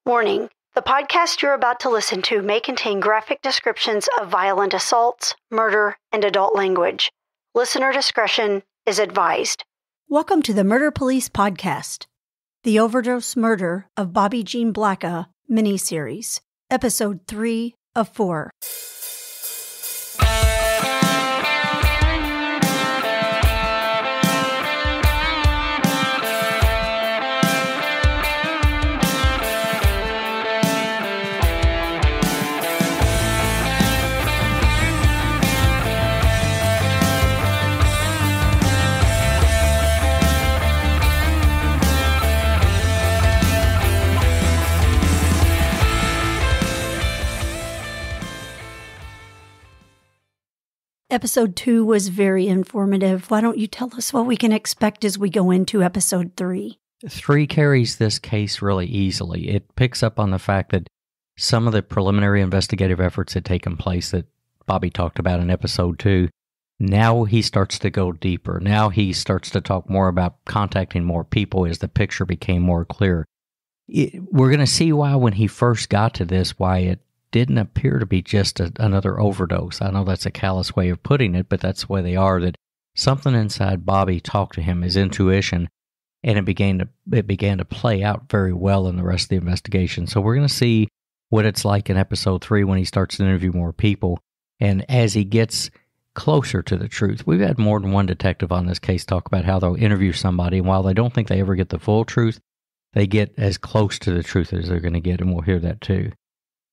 Warning, the podcast you're about to listen to may contain graphic descriptions of violent assaults, murder, and adult language. Listener discretion is advised. Welcome to the Murder Police Podcast, the overdose murder of Bobbie Jean Blacka miniseries, episode 3 of 4. Episode 2 was very informative. Why don't you tell us what we can expect as we go into episode 3? 3 carries this case really easily. It picks up on the fact that some of the preliminary investigative efforts had taken place that Bobbie talked about in episode 2. Now he starts to go deeper. Now he starts to talk more about contacting more people as the picture became more clear. We're going to see why when he first got to this, why it didn't appear to be just another overdose. I know that's a callous way of putting it, but that's the way they are, that something inside Bobbie talked to him, his intuition, and it began to play out very well in the rest of the investigation. So we're going to see what it's like in episode 3 when he starts to interview more people, and as he gets closer to the truth. We've had more than one detective on this case talk about how they'll interview somebody, and while they don't think they ever get the full truth, they get as close to the truth as they're going to get, and we'll hear that too.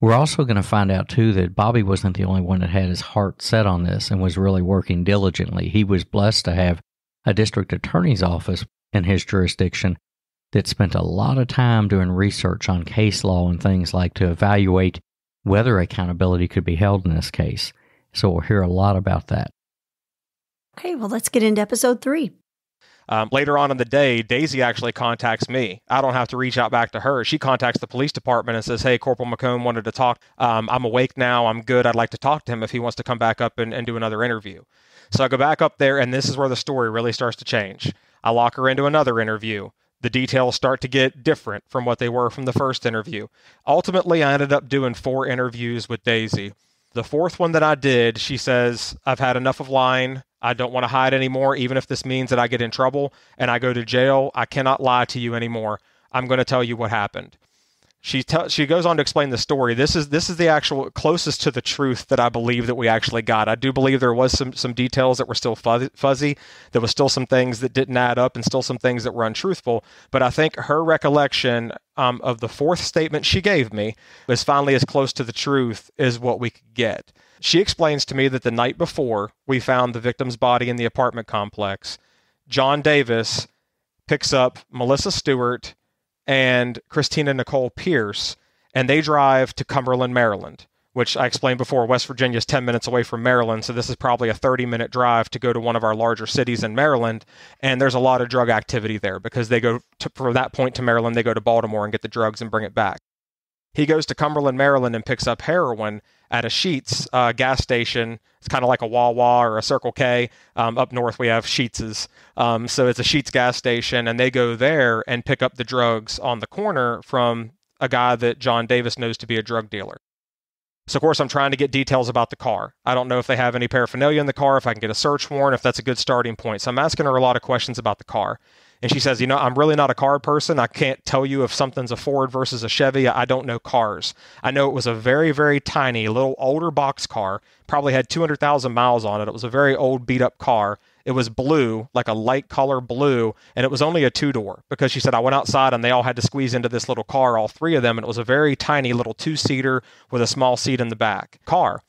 We're also going to find out, too, that Bobbie wasn't the only one that had his heart set on this and was really working diligently. He was blessed to have a district attorney's office in his jurisdiction that spent a lot of time doing research on case law and things like to evaluate whether accountability could be held in this case. So we'll hear a lot about that. Okay, well, let's get into episode 3. Later on in the day, Daisy actually contacts me. I don't have to reach out back to her. She contacts the police department and says, hey, Corporal McKone wanted to talk. I'm awake now. I'm good. I'd like to talk to him if he wants to come back up and do another interview. So I go back up there, and this is where the story really starts to change. I lock her into another interview. The details start to get different from what they were from the first interview. Ultimately, I ended up doing 4 interviews with Daisy. The 4th one that I did, she says, I've had enough of lying. I don't want to hide anymore, even if this means that I get in trouble and I go to jail. I cannot lie to you anymore. I'm going to tell you what happened. She goes on to explain the story. This is the actual closest to the truth that I believe that we actually got. I do believe there was some details that were still fuzzy. There was still some things that didn't add up and still some things that were untruthful. But I think her recollection of the 4th statement she gave me is finally as close to the truth as what we could get. She explains to me that the night before we found the victim's body in the apartment complex, John Davis picks up Melissa Stewart and Christina Nicole Pierce, and they drive to Cumberland, Maryland, which I explained before, West Virginia is 10 minutes away from Maryland, so this is probably a 30-minute drive to go to one of our larger cities in Maryland, and there's a lot of drug activity there because they go from that point to Maryland, they go to Baltimore and get the drugs and bring it back. He goes to Cumberland, Maryland, and picks up heroin at a Sheetz gas station. It's kind of like a Wawa or a Circle K. Up north, we have Sheetz's. So it's a Sheetz gas station, and they go there and pick up the drugs on the corner from a guy that John Davis knows to be a drug dealer. So, of course, I'm trying to get details about the car. I don't know if they have any paraphernalia in the car, if I can get a search warrant, if that's a good starting point. So I'm asking her a lot of questions about the car. And she says, I'm really not a car person. I can't tell you if something's a Ford versus a Chevy. I don't know cars. I know it was a very, very tiny, little older box car. Probably had 200,000 miles on it. It was a very old, beat-up car. It was blue, like a light color blue, and it was only a 2-door because she said, I went outside and they all had to squeeze into this little car, all 3 of them, and it was a very tiny little 2-seater with a small seat in the back car.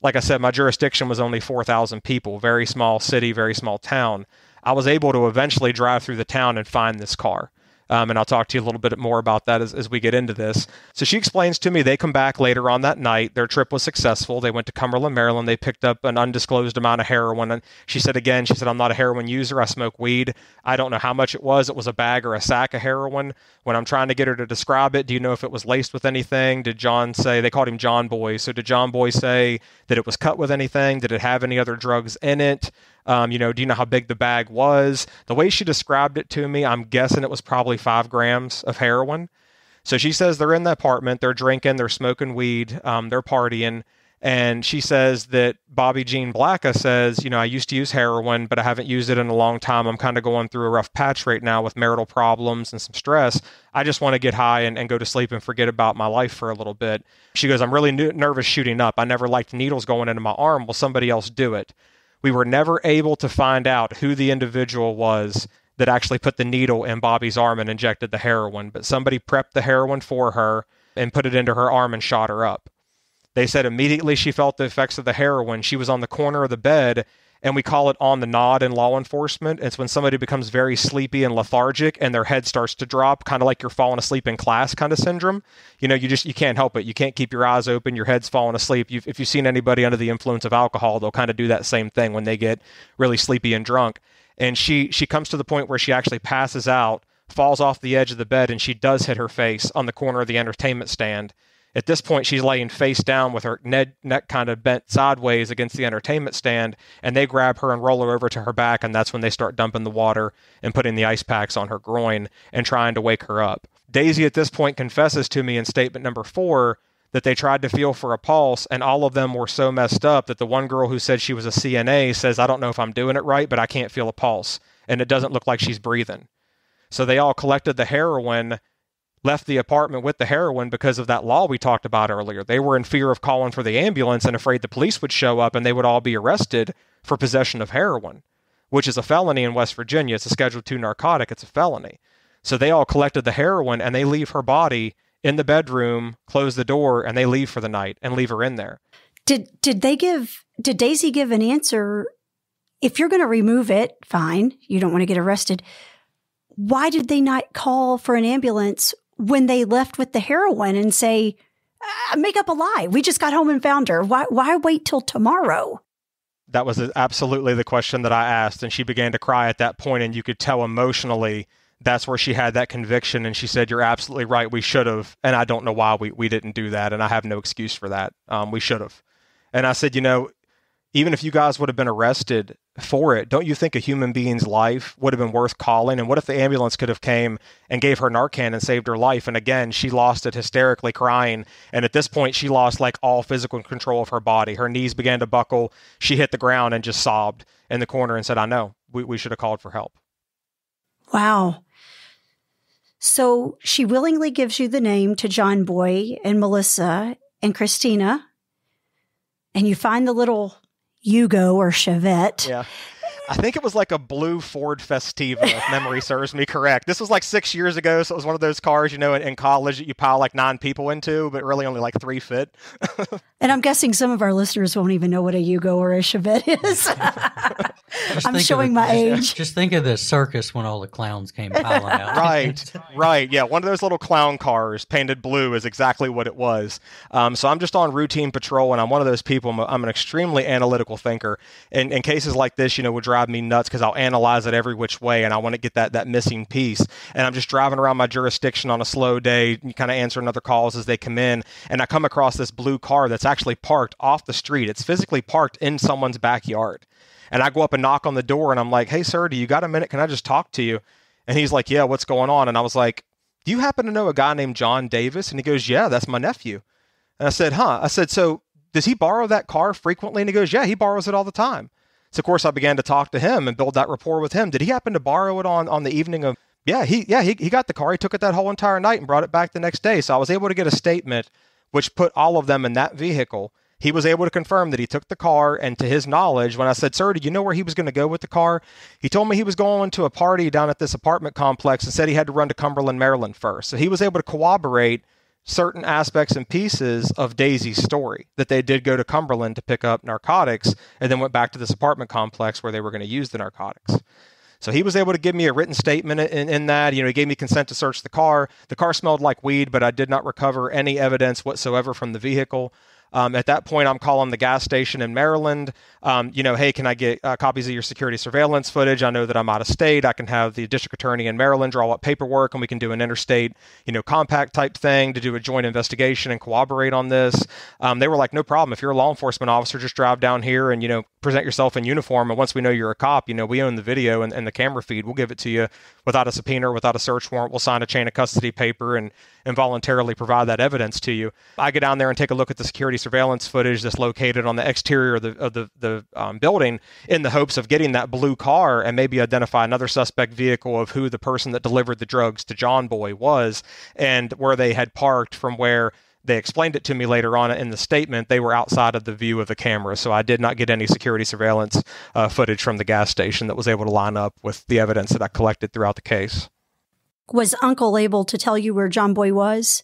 Like I said, my jurisdiction was only 4,000 people, very small city, very small town. I was able to eventually drive through the town and find this car. And I'll talk to you a little bit more about that as we get into this. So she explains to me they come back later on that night. Their trip was successful. They went to Cumberland, Maryland. They picked up an undisclosed amount of heroin. And she said, I'm not a heroin user. I smoke weed. I don't know how much it was. It was a bag or a sack of heroin. When I'm trying to get her to describe it, do you know if it was laced with anything? Did John say, they called him John Boy. So did John Boy say that it was cut with anything? Did it have any other drugs in it? Do you know how big the bag was? The way she described it to me, I'm guessing it was probably 5 grams of heroin. So she says they're in the apartment, they're drinking, they're smoking weed, they're partying. And she says that Bobbie Jean Blacka says, I used to use heroin, but I haven't used it in a long time. I'm kind of going through a rough patch right now with marital problems and some stress. I just want to get high and go to sleep and forget about my life for a little bit. She goes, I'm really nervous shooting up. I never liked needles going into my arm. Will somebody else do it? We were never able to find out who the individual was that actually put the needle in Bobbie's arm and injected the heroin, but somebody prepped the heroin for her and put it into her arm and shot her up. They said immediately she felt the effects of the heroin, she was on the corner of the bed, and we call it on the nod in law enforcement. It's when somebody becomes very sleepy and lethargic and their head starts to drop, kind of like you're falling asleep in class kind of syndrome. You can't help it. You can't keep your eyes open. Your head's falling asleep. If you've seen anybody under the influence of alcohol, they'll kind of do that same thing when they get really sleepy and drunk. And she comes to the point where she actually passes out, falls off the edge of the bed, and she does hit her face on the corner of the entertainment stand. At this point, she's laying face down with her neck kind of bent sideways against the entertainment stand, and they grab her and roll her over to her back, and that's when they start dumping the water and putting the ice packs on her groin and trying to wake her up. Daisy at this point confesses to me in statement number 4 that they tried to feel for a pulse, and all of them were so messed up that the one girl who said she was a CNA says, I don't know if I'm doing it right, but I can't feel a pulse, and it doesn't look like she's breathing. So they all collected the heroin, left the apartment with the heroin because of that law we talked about earlier. They were in fear of calling for the ambulance and afraid the police would show up and they would all be arrested for possession of heroin, which is a felony in West Virginia. It's a Schedule II narcotic. It's a felony. So they all collected the heroin and they leave her body in the bedroom, close the door, and they leave for the night and leave her in there. Did Daisy give an answer? If you're going to remove it, fine. You don't want to get arrested. Why did they not call for an ambulance when they left with the heroin and say, make up a lie? We just got home and found her. Why wait till tomorrow? That was absolutely the question that I asked. And she began to cry at that point, and you could tell emotionally that's where she had that conviction. And she said, you're absolutely right. We should have. And I don't know why we didn't do that. And I have no excuse for that. We should have. And I said, even if you guys would have been arrested for it, don't you think a human being's life would have been worth calling? And what if the ambulance could have came and gave her Narcan and saved her life? And again, she lost it, hysterically crying. And at this point, she lost all physical control of her body. Her knees began to buckle. She hit the ground and just sobbed in the corner and said, I know, we should have called for help. Wow. So she willingly gives you the name to John Boy and Melissa and Christina, and you find the little Yugo or Chevette. Yeah. I think it was like a blue Ford Festiva, if memory serves me correct. This was 6 years ago, so it was one of those cars, in college that you pile 9 people into, but really only 3 fit. And I'm guessing some of our listeners won't even know what a Yugo or a Chevette is. I'm showing my age. Just think of the circus when all the clowns came piling out. Right. Yeah, one of those little clown cars painted blue is exactly what it was. So I'm just on routine patrol, and I'm one of those people. I'm an extremely analytical thinker. And in cases like this, would drive me nuts because I'll analyze it every which way, and I want to get that missing piece. And I'm just driving around my jurisdiction on a slow day, kind of answering other calls as they come in, and I come across this blue car that's actually parked off the street. It's physically parked in someone's backyard. And I go up and knock on the door, and I'm like, hey, sir, do you got a minute? Can I just talk to you? And he's like, yeah, what's going on? And I was like, do you happen to know a guy named John Davis? And he goes, yeah, that's my nephew. And I said, I said, so does he borrow that car frequently? And he goes, yeah, he borrows it all the time. So, of course, I began to talk to him and build that rapport with him. Did he happen to borrow it on the evening of? Yeah, he got the car. He took it that whole entire night and brought it back the next day. So I was able to get a statement which put all of them in that vehicle. He was able to confirm that he took the car, and to his knowledge, when I said, sir, do you know where he was going to go with the car? He told me he was going to a party down at this apartment complex and said he had to run to Cumberland, Maryland first. So he was able to corroborate certain aspects and pieces of Daisy's story, that they did go to Cumberland to pick up narcotics and then went back to this apartment complex where they were going to use the narcotics. So he was able to give me a written statement in that. He gave me consent to search the car. The car smelled like weed, but I did not recover any evidence whatsoever from the vehicle. At that point, I'm calling the gas station in Maryland. Hey, can I get copies of your security surveillance footage? I know that I'm out of state. I can have the district attorney in Maryland draw up paperwork, and we can do an interstate, compact type thing to do a joint investigation and cooperate on this. They were like, no problem. If you're a law enforcement officer, just drive down here and, present yourself in uniform. And once we know you're a cop, we own the video and the camera feed. We'll give it to you without a subpoena or without a search warrant. We'll sign a chain of custody paper and voluntarily provide that evidence to you. I get down there and take a look at the security surveillance footage that's located on the exterior of the building in the hopes of getting that blue car and maybe identify another suspect vehicle of who the person that delivered the drugs to John Boy was and where they had parked from where they explained it to me later on in the statement. They were outside of the view of the camera, so I did not get any security surveillance footage from the gas station that was able to line up with the evidence that I collected throughout the case. Was Uncle able to tell you where John Boy was?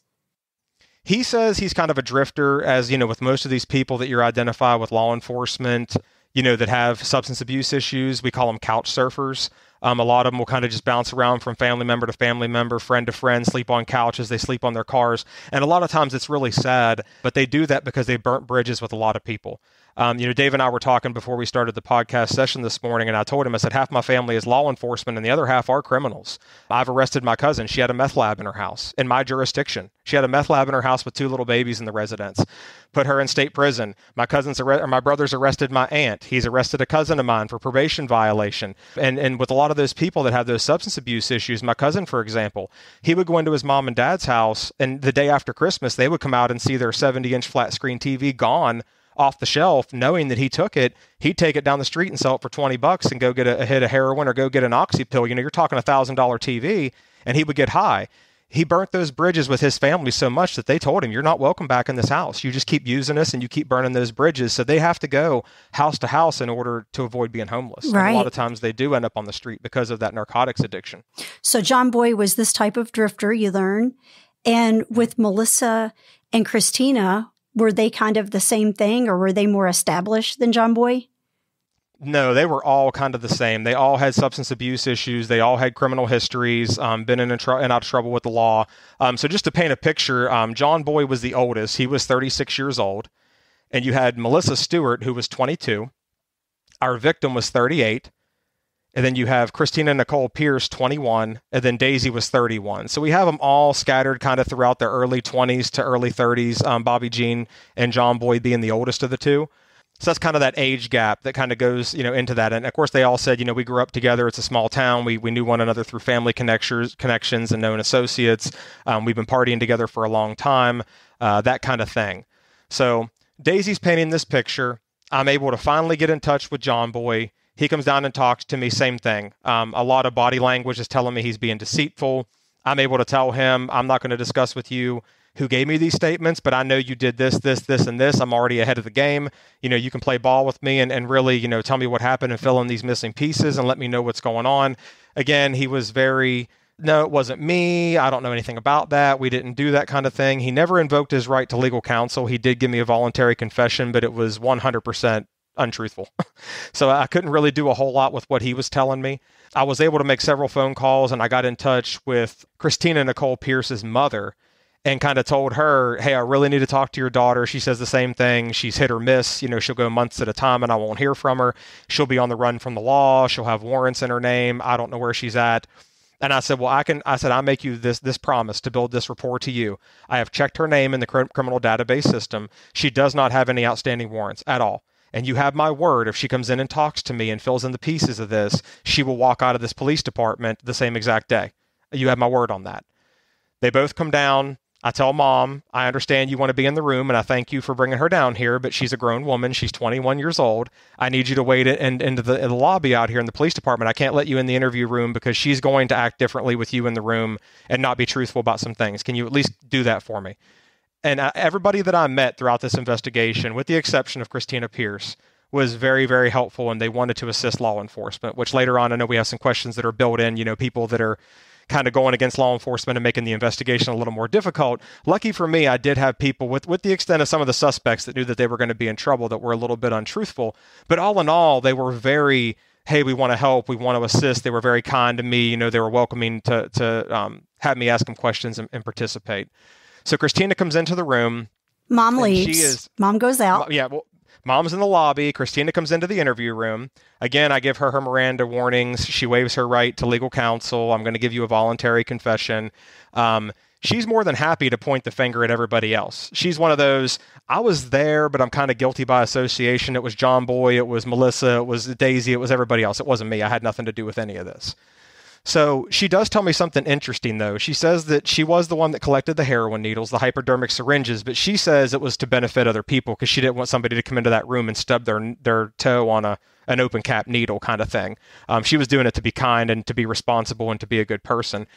He says he's kind of a drifter, as, with most of these people that you're identified with law enforcement, that have substance abuse issues. We call them couch surfers. A lot of them will kind of just bounce around from family member to family member, friend to friend, sleep on couches, they sleep on their cars. And a lot of times it's really sad, but they do that because they burnt bridges with a lot of people. Dave and I were talking before we started the podcast session this morning, and I told him, I said, half my family is law enforcement and the other half are criminals. I've arrested my cousin. She had a meth lab in her house in my jurisdiction. She had a meth lab in her house with 2 little babies in the residence. Put her in state prison. My brother's arrested my aunt. He's arrested a cousin of mine for probation violation. And with a lot of those people that have those substance abuse issues, my cousin, for example, he would go into his mom and dad's house, and the day after Christmas, they would come out and see their 70-inch flat screen TV gone off the shelf, knowing that he took it. He'd take it down the street and sell it for $20 and go get a hit of heroin or go get an oxy pill. You're talking $1,000 TV, and he would get high. He burnt those bridges with his family so much that they told him, you're not welcome back in this house. You just keep using us and you keep burning those bridges. So they have to go house to house in order to avoid being homeless. Right. And a lot of times they do end up on the street because of that narcotics addiction. So John Boy was this type of drifter, you learn. And with Melissa and Christina, were they kind of the same thing, or were they more established than John Boy? No, they were all kind of the same. They all had substance abuse issues. They all had criminal histories, been in and out of trouble with the law. So just to paint a picture, John Boy was the oldest. He was 36 years old. And you had Melissa Stewart, who was 22. Our victim was 38. And then you have Christina Nicole Pierce, 21, and then Daisy was 31. So we have them all scattered kind of throughout their early 20s to early 30s, Bobbie Jean and John Boy being the oldest of the two. So that's kind of that age gap that kind of goes, into that. And of course, they all said, we grew up together. It's a small town. We knew one another through family connections and known associates. We've been partying together for a long time, that kind of thing. So Daisy's painting this picture. I'm able to finally get in touch with John Boy. He comes down and talks to me, same thing. A lot of body language is telling me he's being deceitful. I'm able to tell him, I'm not going to discuss with you who gave me these statements, but I know you did this, and this. I'm already ahead of the game. You can play ball with me and really, tell me what happened and fill in these missing pieces and let me know what's going on. Again, he was very, no, it wasn't me. I don't know anything about that. We didn't do that kind of thing. He never invoked his right to legal counsel. He did give me a voluntary confession, but it was 100% untruthful. So I couldn't really do a whole lot with what he was telling me. I was able to make several phone calls, and I got in touch with Christina Nicole Pierce's mother and kind of told her, hey, I really need to talk to your daughter. She says the same thing. She's hit or miss. She'll go months at a time and I won't hear from her. She'll be on the run from the law. She'll have warrants in her name. I don't know where she's at. And I said, well, I make you this promise to build this rapport to you. I have checked her name in the criminal database system. She does not have any outstanding warrants at all. And you have my word, if she comes in and talks to me and fills in the pieces of this, she will walk out of this police department the same exact day. You have my word on that. They both come down. I tell Mom, I understand you want to be in the room, and I thank you for bringing her down here, but she's a grown woman. She's 21 years old. I need you to wait into the lobby out here in the police department. I can't let you in the interview room because she's going to act differently with you in the room and not be truthful about some things. Can you at least do that for me? And everybody that I met throughout this investigation, with the exception of Christina Pierce, was very, very helpful, and they wanted to assist law enforcement, which later on, I know we have some questions that are built in, people that are kind of going against law enforcement and making the investigation a little more difficult. Lucky for me, I did have people with the extent of some of the suspects that knew that they were going to be in trouble that were a little bit untruthful. But all in all, they were very, hey, we want to help, we want to assist. They were very kind to me. They were welcoming to have me ask them questions and participate. So Christina comes into the room. Mom leaves. Mom goes out. Yeah, well, Mom's in the lobby. Christina comes into the interview room. Again, I give her Miranda warnings. She waives her right to legal counsel. I'm going to give you a voluntary confession. She's more than happy to point the finger at everybody else. She's one of those, I was there, but I'm kind of guilty by association. It was John Boy, it was Melissa, it was Daisy, it was everybody else. It wasn't me. I had nothing to do with any of this. So she does tell me something interesting, though. She says that she was the one that collected the heroin needles, the hypodermic syringes, but she says it was to benefit other people because she didn't want somebody to come into that room and stub their toe on an open cap needle kind of thing. She was doing it to be kind and to be responsible and to be a good person.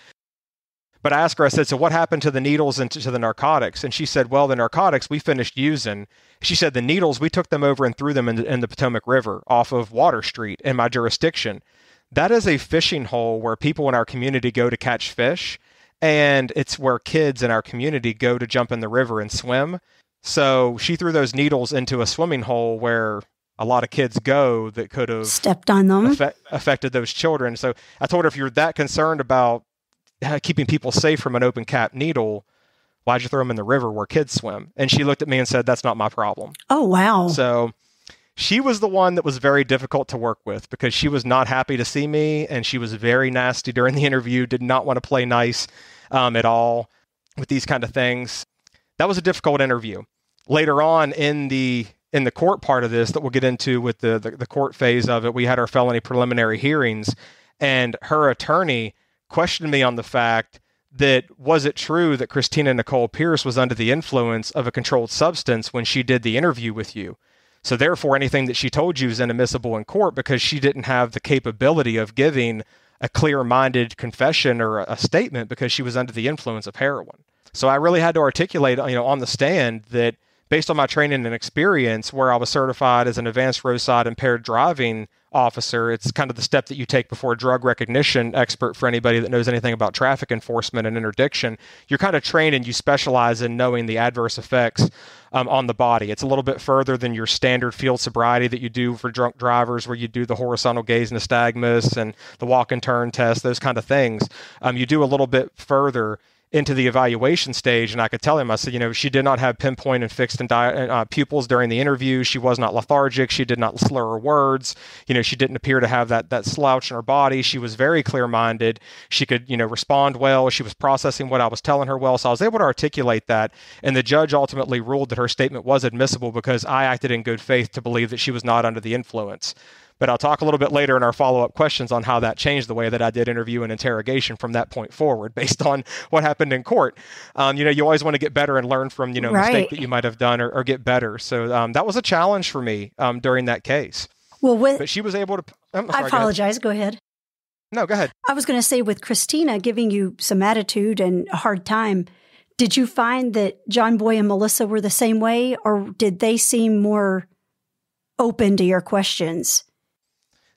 But I asked her, I said, so what happened to the needles and to the narcotics? And she said, well, the narcotics we finished using. She said the needles, we took them over and threw them in the Potomac River off of Water Street in my jurisdiction. That is a fishing hole where people in our community go to catch fish, and it's where kids in our community go to jump in the river and swim. So she threw those needles into a swimming hole where a lot of kids go that could have stepped on them, affected those children. So I told her, if you're that concerned about keeping people safe from an open cap needle, why'd you throw them in the river where kids swim? And she looked at me and said, that's not my problem. Oh, wow. So she was the one that was very difficult to work with because she was not happy to see me, and she was very nasty during the interview, did not want to play nice at all with these kind of things. That was a difficult interview. Later on in the court part of this that we'll get into with the court phase of it, we had our felony preliminary hearings, and her attorney questioned me on the fact that, was it true that Christina Nicole Pierce was under the influence of a controlled substance when she did the interview with you? So therefore, anything that she told you is inadmissible in court because she didn't have the capability of giving a clear-minded confession or a statement because she was under the influence of heroin. So I really had to articulate, on the stand that based on my training and experience, where I was certified as an advanced roadside impaired driving officer, it's kind of the step that you take before a drug recognition expert for anybody that knows anything about traffic enforcement and interdiction. You're kind of trained and you specialize in knowing the adverse effects on the body. It's a little bit further than your standard field sobriety that you do for drunk drivers, where you do the horizontal gaze nystagmus and the walk and turn test, those kind of things. You do a little bit further into the evaluation stage, and I could tell him, I said, she did not have pinpoint and fixed pupils during the interview. She was not lethargic. She did not slur her words. She didn't appear to have that slouch in her body. She was very clear-minded. She could, respond well. She was processing what I was telling her well. So I was able to articulate that, and the judge ultimately ruled that her statement was admissible because I acted in good faith to believe that she was not under the influence. But I'll talk a little bit later in our follow-up questions on how that changed the way that I did interview and interrogation from that point forward based on what happened in court. You always want to get better and learn from, right. mistake that you might have done or get better. So that was a challenge for me during that case. Well, but she was able to... I apologize. Go ahead. No, go ahead. I was going to say, with Christina giving you some attitude and a hard time, did you find that John Boy and Melissa were the same way, or did they seem more open to your questions?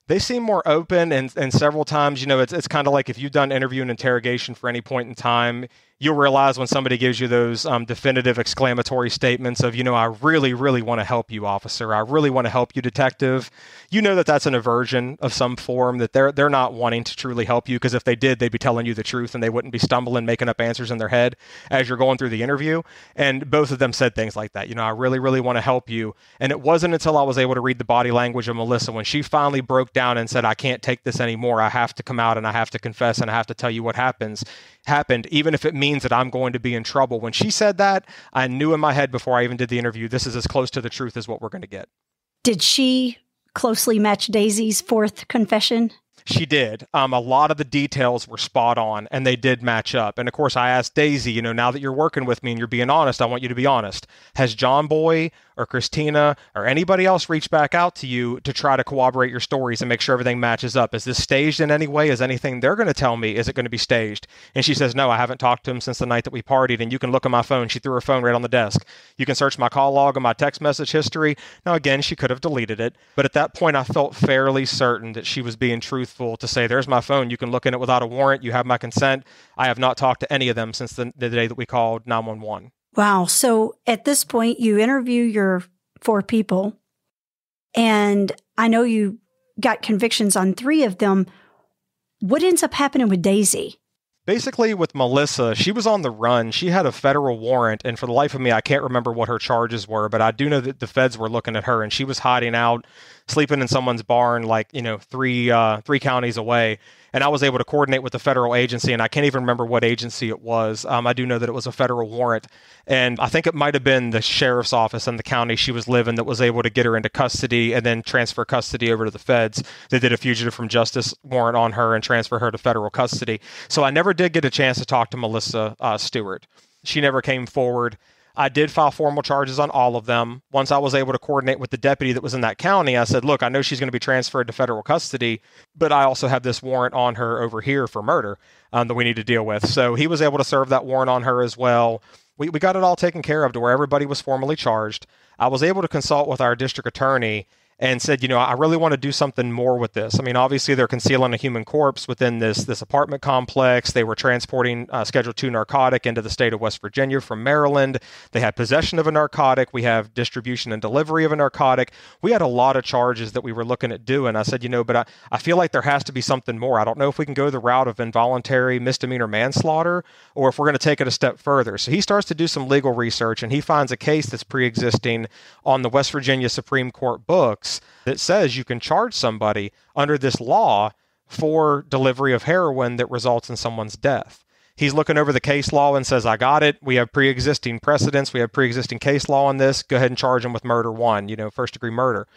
They seem more open, and several times, it's kind of like if you've done interview and interrogation for any point in time, you'll realize when somebody gives you those definitive exclamatory statements of, I really, really want to help you, officer. I really want to help you, detective. That's an aversion of some form, that they're not wanting to truly help you, because if they did, they'd be telling you the truth and they wouldn't be stumbling, making up answers in their head as you're going through the interview. And both of them said things like that. I really, really want to help you. And it wasn't until I was able to read the body language of Melissa when she finally broke down and said, I can't take this anymore. I have to come out and I have to confess and I have to tell you what happened, even if it means that I'm going to be in trouble. When she said that, I knew in my head before I even did the interview, this is as close to the truth as what we're going to get. Did she closely match Daisy's fourth confession? She did. A lot of the details were spot on, and they did match up. And of course, I asked Daisy, now that you're working with me and you're being honest, I want you to be honest. Has John Boy or Christina or anybody else reached back out to you to try to corroborate your stories and make sure everything matches up? Is this staged in any way? Is anything they're going to tell me, is it going to be staged? And she says, no, I haven't talked to him since the night that we partied, and you can look at my phone. She threw her phone right on the desk. You can search my call log and my text message history. Now, again, she could have deleted it, but at that point, I felt fairly certain that she was being truthful to say, there's my phone. You can look in it without a warrant. You have my consent. I have not talked to any of them since the day that we called 911. Wow. So at this point, you interview your 4 people, and I know you got convictions on 3 of them. What ends up happening with Daisy? Basically, with Melissa, she was on the run. She had a federal warrant, and for the life of me, I can't remember what her charges were, but I do know that the feds were looking at her, and she was hiding out, sleeping in someone's barn, like, three counties away. And I was able to coordinate with the federal agency, and I can't even remember what agency it was. I do know that it was a federal warrant, and I think it might have been the sheriff's office in the county she was living that was able to get her into custody and then transfer custody over to the feds. They did a fugitive from justice warrant on her and transfer her to federal custody. So I never did get a chance to talk to Melissa Stewart. She never came forward. I did file formal charges on all of them. Once I was able to coordinate with the deputy that was in that county, I said, look, I know she's going to be transferred to federal custody, but I also have this warrant on her over here for murder that we need to deal with. So he was able to serve that warrant on her as well. We got it all taken care of to where everybody was formally charged. I was able to consult with our district attorney and said, I really want to do something more with this. I mean, obviously, they're concealing a human corpse within this apartment complex. They were transporting Schedule II narcotic into the state of West Virginia from Maryland. They had possession of a narcotic. We have distribution and delivery of a narcotic. We had a lot of charges that we were looking at doing. I said, but I feel like there has to be something more. I don't know if we can go the route of involuntary misdemeanor manslaughter or if we're going to take it a step further. So he starts to do some legal research, and he finds a case that's pre-existing on the West Virginia Supreme Court books that says you can charge somebody under this law for delivery of heroin that results in someone's death. He's looking over the case law and says, I got it. We have pre-existing precedents. We have pre-existing case law on this. Go ahead and charge him with murder 1, first degree murder.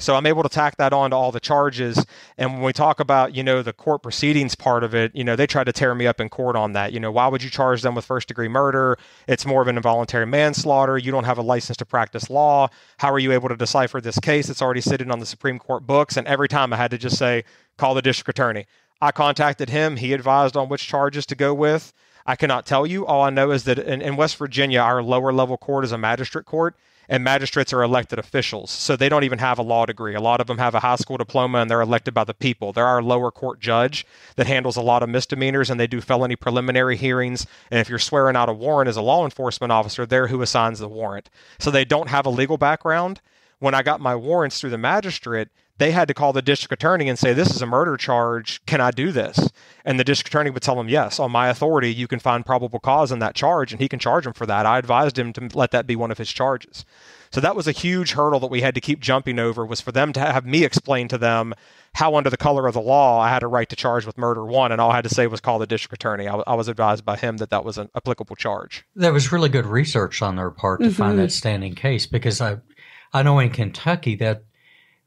So I'm able to tack that on to all the charges. And when we talk about, the court proceedings part of it, they tried to tear me up in court on that. Why would you charge them with first degree murder? It's more of an involuntary manslaughter. You don't have a license to practice law. How are you able to decipher this case? It's already sitting on the Supreme Court books. And every time I had to just say, call the district attorney. I contacted him. He advised on which charges to go with. I cannot tell you. All I know is that in West Virginia, our lower level court is a magistrate court. And magistrates are elected officials, so they don't even have a law degree. A lot of them have a high school diploma, and they're elected by the people. They're our lower court judge that handles a lot of misdemeanors, and they do felony preliminary hearings. And if you're swearing out a warrant as a law enforcement officer, they're who assigns the warrant. So they don't have a legal background. When I got my warrants through the magistrate, they had to call the district attorney and say, this is a murder charge. Can I do this? And the district attorney would tell them, yes, on my authority, you can find probable cause in that charge, and he can charge him for that. I advised him to let that be one of his charges. So that was a huge hurdle that we had to keep jumping over, was for them to have me explain to them how under the color of the law I had a right to charge with murder 1, and all I had to say was call the district attorney. I was advised by him that was an applicable charge. There was really good research on their part to find that standing case, because I know in Kentucky that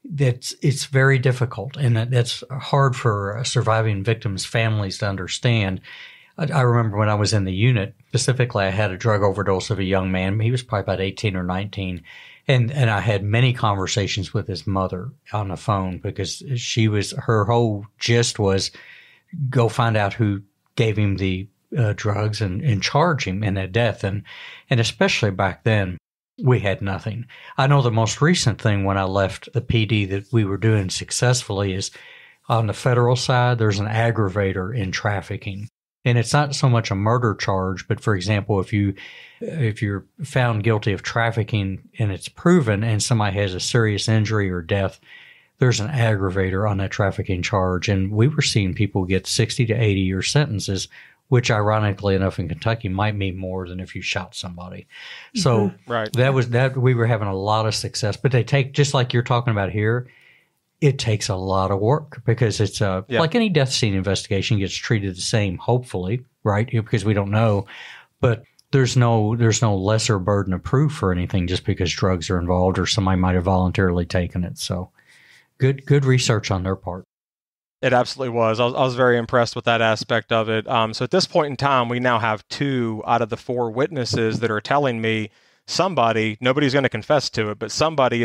it's very difficult, and that's hard for surviving victims' families to understand. I remember when I was in the unit, specifically, I had a drug overdose of a young man. He was probably about 18 or 19. And I had many conversations with his mother on the phone, because her whole gist was go find out who gave him the drugs and charge him in that death. And especially back then, we had nothing. I know the most recent thing when I left the PD that we were doing successfully is on the federal side, there's an aggravator in trafficking. And it's not so much a murder charge, but for example, if you're found guilty of trafficking and it's proven and somebody has a serious injury or death, there's an aggravator on that trafficking charge. And we were seeing people get 60 to 80-year sentences, which ironically enough in Kentucky might mean more than if you shot somebody. So right. that we were having a lot of success. But they take, just like you're talking about here, it takes a lot of work, because it's like any death scene investigation gets treated the same, hopefully, right? Because we don't know, but there's no lesser burden of proof or anything just because drugs are involved or somebody might have voluntarily taken it. So good research on their part. It absolutely was. I was very impressed with that aspect of it. So at this point in time, we now have 2 out of the 4 witnesses that are telling me nobody's going to confess to it, but somebody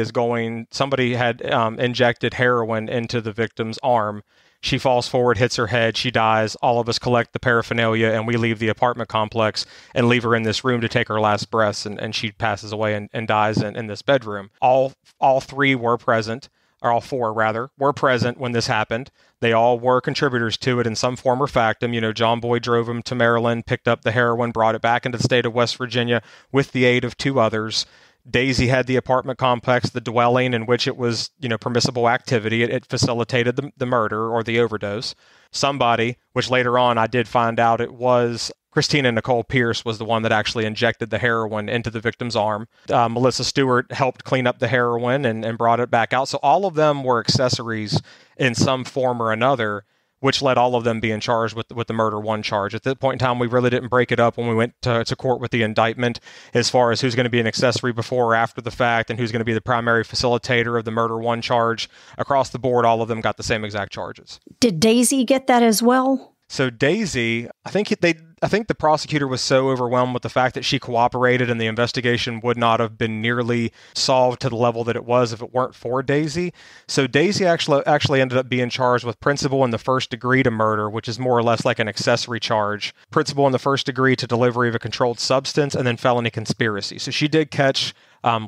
had injected heroin into the victim's arm. She falls forward, hits her head, she dies. All of us collect the paraphernalia, and we leave the apartment complex and leave her in this room to take her last breaths, and she passes away and dies in this bedroom. All 3 were present, or all 4 rather, were present when this happened. They all were contributors to it in some form or factum. John Boyd drove him to Maryland, picked up the heroin, brought it back into the state of West Virginia with the aid of 2 others. Daisy had the apartment complex, the dwelling in which it was, permissible activity. It facilitated the murder or the overdose. Somebody, which later on I did find out it was Christina Nicole Pierce, was the one that actually injected the heroin into the victim's arm. Melissa Stewart helped clean up the heroin and brought it back out. So all of them were accessories in some form or another, which led all of them being charged with the murder one charge. At that point in time, we really didn't break it up when we went to court with the indictment as far as who's going to be an accessory before or after the fact and who's going to be the primary facilitator of the murder one charge. Across the board, all of them got the same exact charges. Did Daisy get that as well? So Daisy, I think the prosecutor was so overwhelmed with the fact that she cooperated and the investigation would not have been nearly solved to the level that it was if it weren't for Daisy. So Daisy actually ended up being charged with principal in the first degree to murder, which is more or less like an accessory charge, principal in the first degree to delivery of a controlled substance, and then felony conspiracy. So she did catch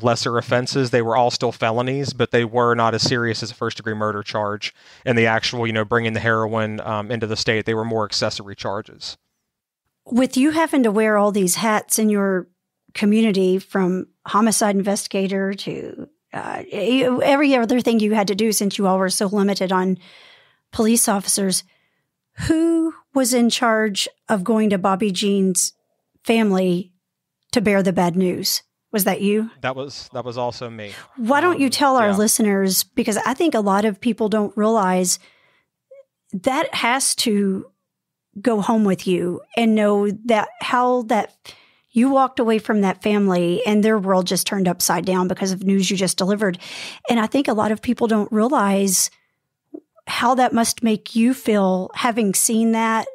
lesser offenses. They were all still felonies, but they were not as serious as a first-degree murder charge. And the actual, bringing the heroin into the state, they were more accessory charges. With you having to wear all these hats in your community, from homicide investigator to every other thing you had to do since you all were so limited on police officers, who was in charge of going to Bobbie Jean's family to bear the bad news? Was that you? That was also me. Why don't you tell our listeners, because I think a lot of people don't realize that has to go home with you and know that how that you walked away from that family and their world just turned upside down because of news you just delivered. And I think a lot of people don't realize how that must make you feel, having seen that,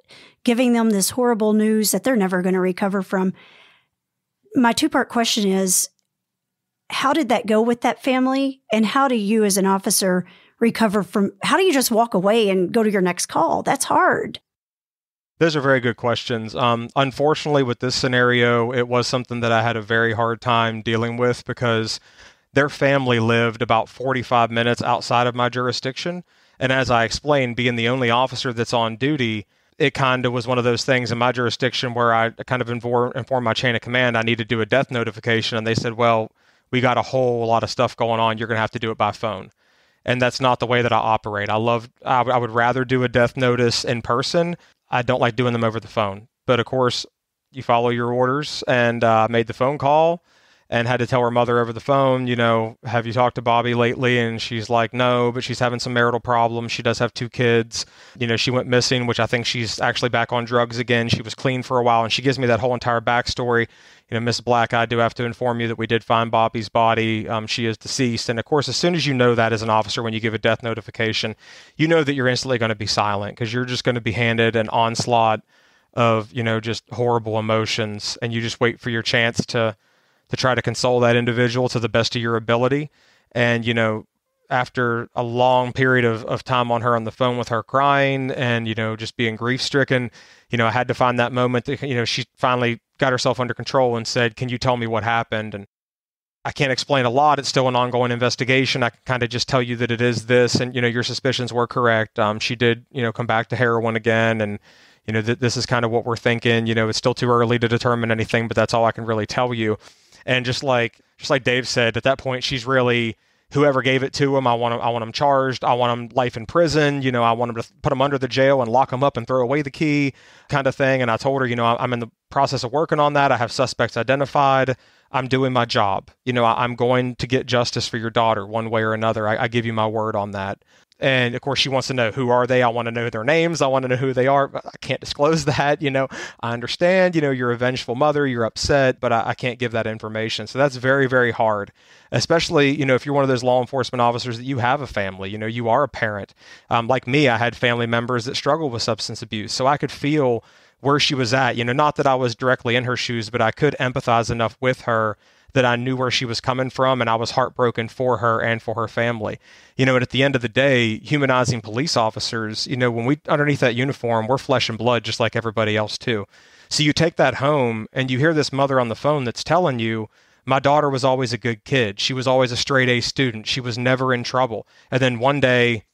giving them this horrible news that they're never going to recover from. My two-part question is, how did that go with that family? And how do you as an officer recover from, how do you just walk away and go to your next call? That's hard. Those are very good questions. Unfortunately, with this scenario, it was something that I had a very hard time dealing with because their family lived about 45 minutes outside of my jurisdiction. And as I explained, being the only officer that's on duty, it kind of was one of those things in my jurisdiction where I kind of informed my chain of command I need to do a death notification. And they said, well, we got a whole lot of stuff going on. You're going to have to do it by phone. And that's not the way that I operate. I would rather do a death notice in person. I don't like doing them over the phone. But of course, you follow your orders, and made the phone call and had to tell her mother over the phone, have you talked to Bobbie lately? And she's like, no, but she's having some marital problems. She does have 2 kids. She went missing, which I think she's actually back on drugs again. She was clean for a while. And she gives me that whole entire backstory. Miss Black, I do have to inform you that we did find Bobbie's body. She is deceased. And of course, as soon as you know that as an officer, when you give a death notification, you know that you're instantly going to be silent because you're just going to be handed an onslaught of, just horrible emotions. And you just wait for your chance to try to console that individual to the best of your ability. And, after a long period of time on her on the phone with her crying and, just being grief stricken, I had to find that moment that, she finally got herself under control and said, can you tell me what happened? And I can't explain a lot. It's still an ongoing investigation. I can kind of just tell you that it is this, and, your suspicions were correct. She did, come back to heroin again. And, this is kind of what we're thinking. It's still too early to determine anything, but that's all I can really tell you. And just like Dave said, at that point, she's really, whoever gave it to him, I want him charged. I want him life in prison. I want him to put him under the jail and lock him up and throw away the key kind of thing. And I told her, I'm in the process of working on that. I have suspects identified. I'm doing my job. I'm going to get justice for your daughter one way or another. I give you my word on that. And of course, she wants to know, who are they? I want to know their names. I want to know who they are. But I can't disclose that. I understand, you're a vengeful mother, you're upset, but I can't give that information. So that's very, very hard, especially, if you're one of those law enforcement officers that you have a family, you are a parent. Like me, I had family members that struggled with substance abuse. So I could feel where she was at, not that I was directly in her shoes, but I could empathize enough with her that I knew where she was coming from, and I was heartbroken for her and for her family. And at the end of the day, humanizing police officers, when we underneath that uniform, we're flesh and blood just like everybody else too. So you take that home and you hear this mother on the phone that's telling you, my daughter was always a good kid. She was always a straight A student. She was never in trouble. And then one day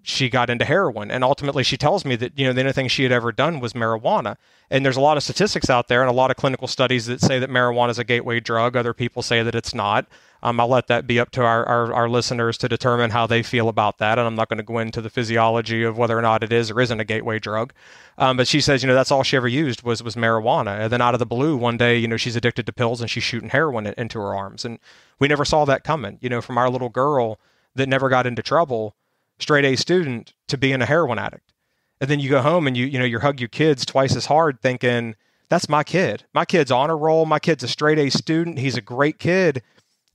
she got into heroin. And ultimately she tells me that, the only thing she had ever done was marijuana. And there's a lot of statistics out there and a lot of clinical studies that say that marijuana is a gateway drug. Other people say that it's not. I'll let that be up to our listeners to determine how they feel about that. And I'm not going to go into the physiology of whether or not it is or isn't a gateway drug. But she says, that's all she ever used was marijuana. And then out of the blue, one day, she's addicted to pills and she's shooting heroin into her arms. And we never saw that coming, from our little girl that never got into trouble, straight A student, to being a heroin addict. And then you go home and you hug your kids twice as hard thinking, that's my kid. My kid's honor roll. My kid's a straight A student. He's a great kid.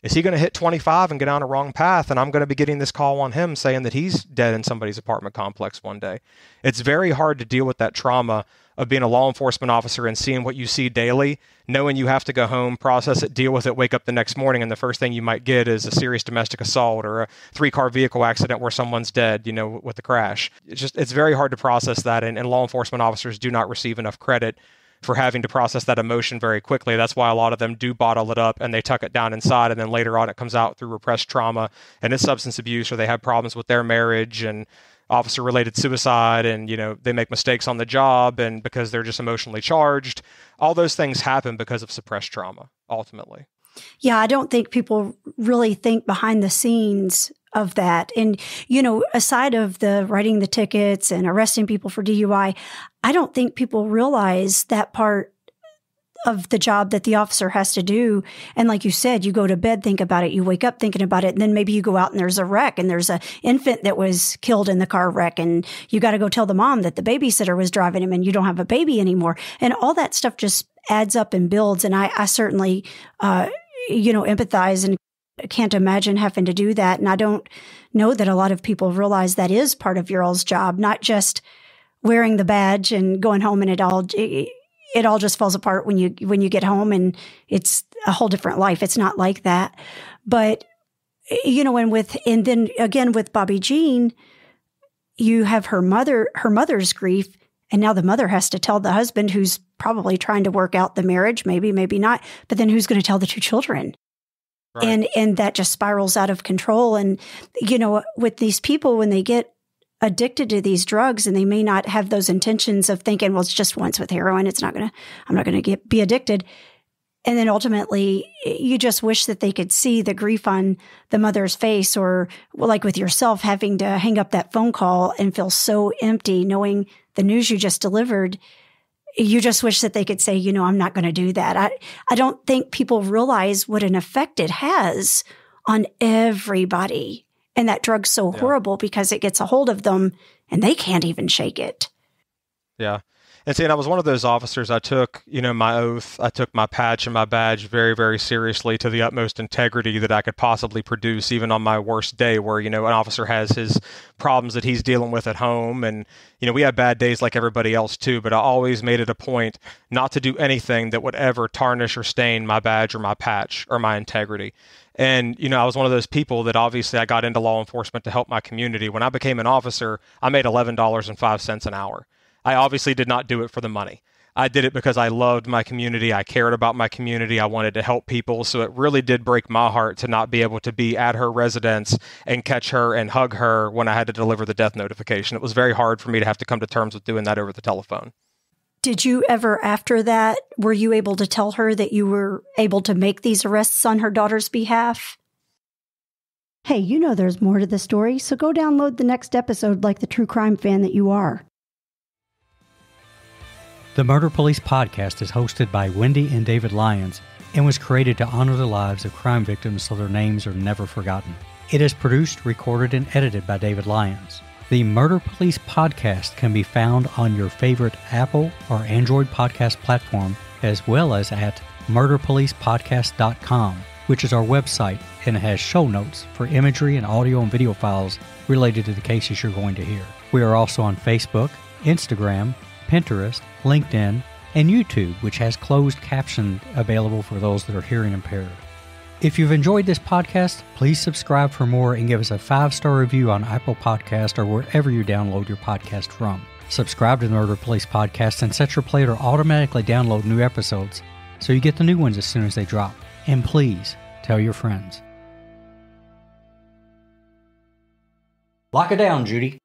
Is he going to hit 25 and get on a wrong path? And I'm going to be getting this call on him saying that he's dead in somebody's apartment complex one day. It's very hard to deal with that trauma of being a law enforcement officer and seeing what you see daily, knowing you have to go home, process it, deal with it, wake up the next morning, and the first thing you might get is a serious domestic assault or a 3-car vehicle accident where someone's dead, with the crash. It's very hard to process that, and law enforcement officers do not receive enough credit for having to process that emotion very quickly. That's why a lot of them do bottle it up and they tuck it down inside, and then later on it comes out through repressed trauma and it's substance abuse, or they have problems with their marriage and officer-related suicide, and they make mistakes on the job, and because they're just emotionally charged. All those things happen because of suppressed trauma, ultimately. Yeah, I don't think people really think behind the scenes of that. And, aside of the writing the tickets and arresting people for DUI, I don't think people realize that part of the job that the officer has to do. And like you said, you go to bed, think about it, you wake up thinking about it, and then maybe you go out and there's a wreck and there's an infant that was killed in the car wreck, and you got to go tell the mom that the babysitter was driving him and you don't have a baby anymore. And all that stuff just adds up and builds. And I certainly, empathize and can't imagine having to do that. And I don't know that a lot of people realize that is part of your all's job, not just wearing the badge and going home and it all just falls apart when you get home and it's a whole different life. It's not like that. But, and then again with Bobbie Jean, you have her mother's grief. And now the mother has to tell the husband, who's probably trying to work out the marriage, maybe not, but then who's going to tell the 2 children? Right. And that just spirals out of control. And, with these people, when they get addicted to these drugs and they may not have those intentions of thinking, well, it's just once with heroin, I'm not going to be addicted. And then ultimately you just wish that they could see the grief on the mother's face, or like with yourself, having to hang up that phone call and feel so empty knowing the news you just delivered. You just wish that they could say, I'm not going to do that. I don't think people realize what an effect it has on everybody. And that drug's so horrible because it gets a hold of them and they can't even shake it. Yeah. And see, I was one of those officers. I took, my oath, I took my patch and my badge very, very seriously, to the utmost integrity that I could possibly produce, even on my worst day where, an officer has his problems that he's dealing with at home. And, we have bad days like everybody else too, but I always made it a point not to do anything that would ever tarnish or stain my badge or my patch or my integrity. And, I was one of those people that obviously I got into law enforcement to help my community. When I became an officer, I made $11.05 an hour. I obviously did not do it for the money. I did it because I loved my community. I cared about my community. I wanted to help people. So it really did break my heart to not be able to be at her residence and catch her and hug her when I had to deliver the death notification. It was very hard for me to have to come to terms with doing that over the telephone. Did you ever, after that, were you able to tell her that you were able to make these arrests on her daughter's behalf? Hey, there's more to the story, so go download the next episode like the true crime fan that you are. The Murder Police podcast is hosted by Wendy and David Lyons and was created to honor the lives of crime victims so their names are never forgotten. It is produced, recorded, and edited by David Lyons. The Murder Police podcast can be found on your favorite Apple or Android podcast platform, as well as at murderpolicepodcast.com, which is our website, and it has show notes for imagery and audio and video files related to the cases you're going to hear. We are also on Facebook, Instagram, Pinterest, LinkedIn, and YouTube, which has closed caption available for those that are hearing impaired. If you've enjoyed this podcast, please subscribe for more and give us a 5-star review on Apple Podcast or wherever you download your podcast from. Subscribe to the Murder Police podcast and set your player to automatically download new episodes so you get the new ones as soon as they drop. And please tell your friends. Lock it down, Judy.